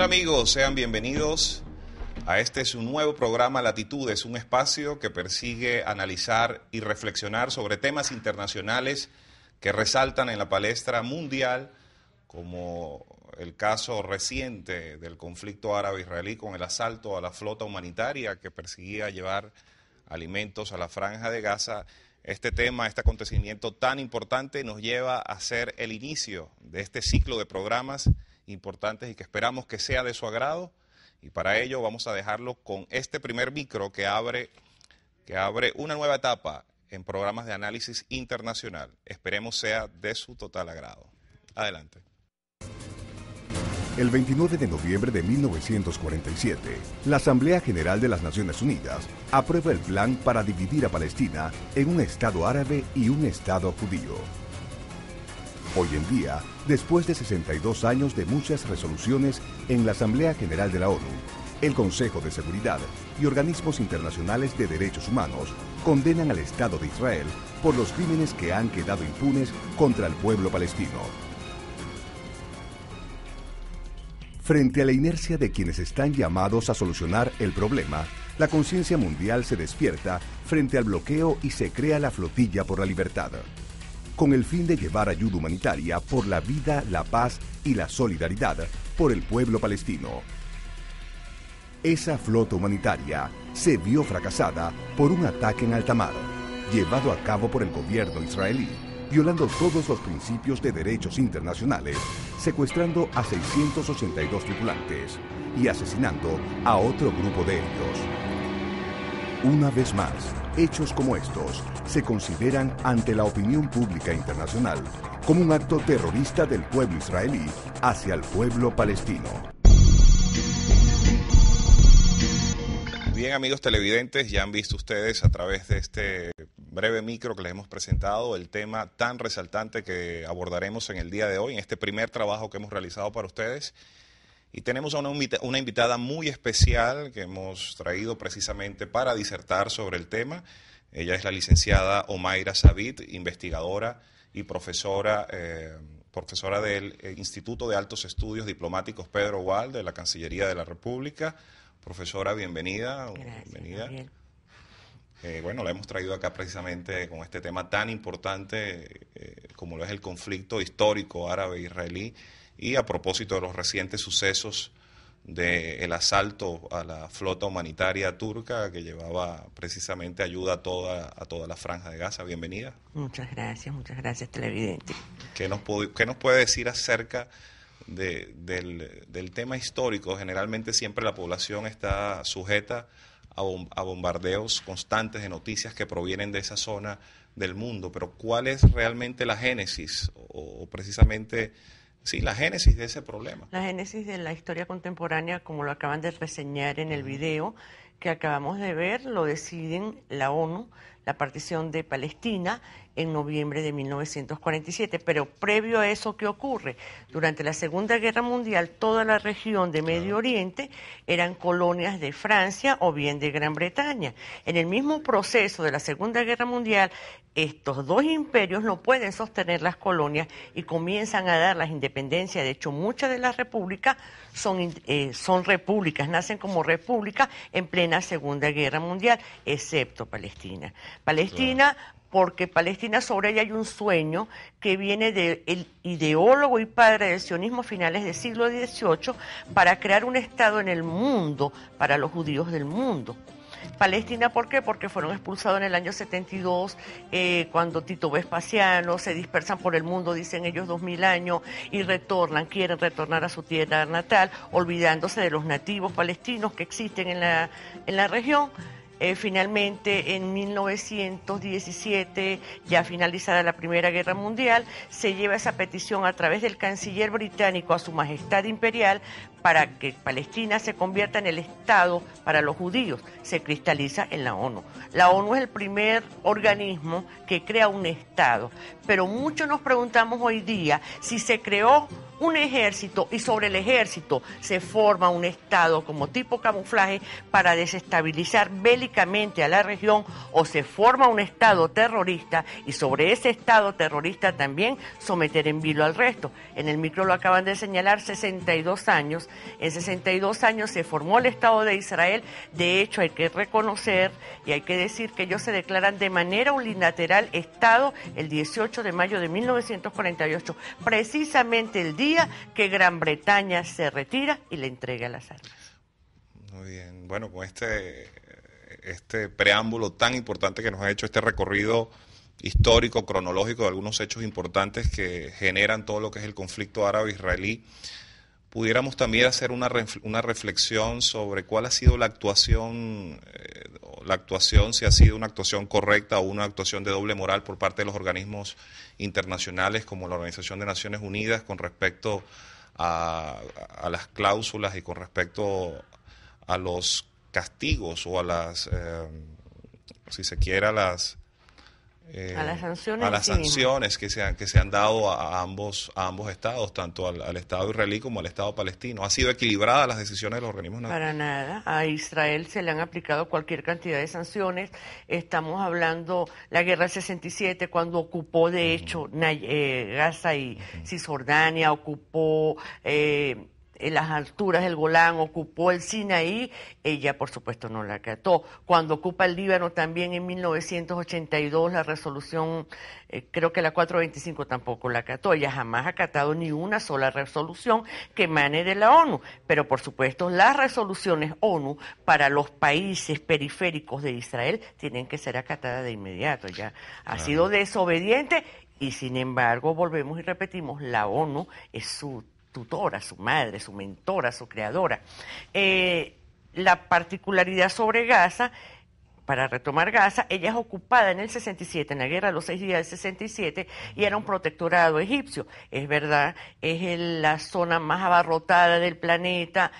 Hola amigos, sean bienvenidos a este su nuevo programa Latitudes, un espacio que persigue analizar y reflexionar sobre temas internacionales que resaltan en la palestra mundial, como el caso reciente del conflicto árabe-israelí con el asalto a la flota humanitaria que perseguía llevar alimentos a la Franja de Gaza. Este tema, este acontecimiento tan importante nos lleva a ser el inicio de este ciclo de programas importantes y que esperamos que sea de su agrado. Y para ello vamos a dejarlo con este primer micro que abre una nueva etapa en programas de análisis internacional. Esperemos sea de su total agrado. Adelante. El 29 de noviembre de 1947, la Asamblea General de las Naciones Unidas aprueba el plan para dividir a Palestina en un Estado árabe y un Estado judío. Hoy en día, después de 62 años de muchas resoluciones en la Asamblea General de la ONU, el Consejo de Seguridad y organismos internacionales de derechos humanos condenan al Estado de Israel por los crímenes que han quedado impunes contra el pueblo palestino. Frente a la inercia de quienes están llamados a solucionar el problema, la conciencia mundial se despierta frente al bloqueo y se crea la Flotilla por la Libertad, con el fin de llevar ayuda humanitaria por la vida, la paz y la solidaridad por el pueblo palestino. Esa flota humanitaria se vio fracasada por un ataque en alta mar, llevado a cabo por el gobierno israelí, violando todos los principios de derechos internacionales, secuestrando a 682 tripulantes y asesinando a otro grupo de ellos. Una vez más, hechos como estos se consideran ante la opinión pública internacional como un acto terrorista del pueblo israelí hacia el pueblo palestino. Bien, amigos televidentes, ya han visto ustedes a través de este breve micro que les hemos presentado el tema tan resaltante que abordaremos en el día de hoy, en este primer trabajo que hemos realizado para ustedes. Y tenemos a una invitada muy especial que hemos traído precisamente para disertar sobre el tema. Ella es la licenciada Omaira Savid, investigadora y profesora del Instituto de Altos Estudios Diplomáticos Pedro Gual de la Cancillería de la República. Profesora, bienvenida. Gracias, bienvenida. Gabriel. La hemos traído acá precisamente con este tema tan importante como lo es el conflicto histórico árabe-israelí y a propósito de los recientes sucesos del asalto a la flota humanitaria turca que llevaba precisamente ayuda a toda la Franja de Gaza. Bienvenida. Muchas gracias, televidente. ¿Qué nos puede decir acerca del tema histórico? Generalmente siempre la población está sujeta a bombardeos constantes de noticias que provienen de esa zona del mundo, pero ¿cuál es realmente la génesis o precisamente, sí, la génesis de ese problema? La génesis de la historia contemporánea, como lo acaban de reseñar en el video que acabamos de ver, lo deciden la ONU, la partición de Palestina en noviembre de 1947. Pero previo a eso, ¿qué ocurre? Durante la Segunda Guerra Mundial, toda la región de Medio Oriente eran colonias de Francia o bien de Gran Bretaña. En el mismo proceso de la Segunda Guerra Mundial, estos dos imperios no pueden sostener las colonias y comienzan a dar las independencias. De hecho, muchas de las repúblicas son repúblicas, nacen como repúblicas en plena Segunda Guerra Mundial, excepto Palestina. Porque Palestina, sobre ella hay un sueño que viene del ideólogo y padre del sionismo a finales del siglo XVIII para crear un Estado en el mundo para los judíos del mundo. Palestina, ¿por qué? Porque fueron expulsados en el año 72, cuando Tito Vespasiano, se dispersan por el mundo, dicen ellos 2000 años, y quieren retornar a su tierra natal, olvidándose de los nativos palestinos que existen en la región. Finalmente, en 1917, ya finalizada la Primera Guerra Mundial, se lleva esa petición a través del canciller británico a Su Majestad Imperial para que Palestina se convierta en el Estado para los judíos. Se cristaliza en la ONU. La ONU es el primer organismo que crea un Estado, pero muchos nos preguntamos hoy día si se creó un ejército y sobre el ejército se forma un Estado como tipo camuflaje para desestabilizar bélicamente a la región, o se forma un Estado terrorista y sobre ese Estado terrorista también someter en vilo al resto. En el micro lo acaban de señalar, 62 años. En 62 años se formó el Estado de Israel. De hecho, hay que reconocer y hay que decir que ellos se declaran de manera unilateral Estado el 18 de mayo de 1948, precisamente el día que Gran Bretaña se retira y le entrega las armas. Muy bien. Bueno, con este preámbulo tan importante que nos ha hecho, este recorrido histórico, cronológico de algunos hechos importantes que generan todo lo que es el conflicto árabe-israelí, pudiéramos también hacer una reflexión sobre cuál ha sido la actuación, si ha sido una actuación correcta o una actuación de doble moral por parte de los organismos internacionales como la Organización de Naciones Unidas con respecto a las cláusulas y con respecto a los castigos o a las, si se quiere, a las sanciones que se han dado a ambos estados, tanto al Estado israelí como al Estado palestino. ¿Ha sido equilibrada las decisiones de los organismos nacionales? Para nada. A Israel se le han aplicado cualquier cantidad de sanciones. Estamos hablando la guerra del 67, cuando ocupó de hecho Gaza y Cisjordania, ocupó en las alturas del Golán, ocupó el Sinaí, ella por supuesto no la acató. Cuando ocupa el Líbano también en 1982, la resolución, creo que la 425 tampoco la acató. Ella jamás ha acatado ni una sola resolución que emane de la ONU. Pero por supuesto las resoluciones ONU para los países periféricos de Israel tienen que ser acatadas de inmediato. Ya ha sido desobediente y sin embargo, volvemos y repetimos, la ONU es su tutora, su madre, su mentora, su creadora. La particularidad sobre Gaza, para retomar Gaza, ella es ocupada en el 67, en la guerra de los 6 días del 67, y era un protectorado egipcio. Es verdad, es la zona más abarrotada del planeta,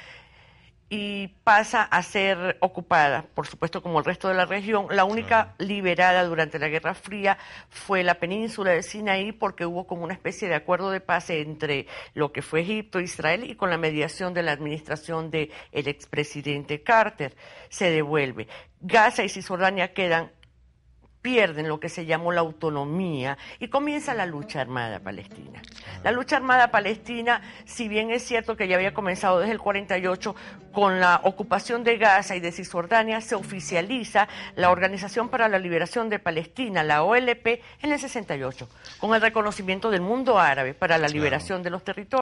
y pasa a ser ocupada, por supuesto, como el resto de la región. La única liberada durante la Guerra Fría fue la península de Sinaí, porque hubo como una especie de acuerdo de paz entre lo que fue Egipto e Israel, y con la mediación de la administración del expresidente Carter se devuelve. Gaza y Cisjordania pierden lo que se llamó la autonomía y comienza la lucha armada palestina. La lucha armada palestina, si bien es cierto que ya había comenzado desde el 48, con la ocupación de Gaza y de Cisjordania, se oficializa la Organización para la Liberación de Palestina, la OLP, en el 68, con el reconocimiento del mundo árabe para la liberación de los territorios.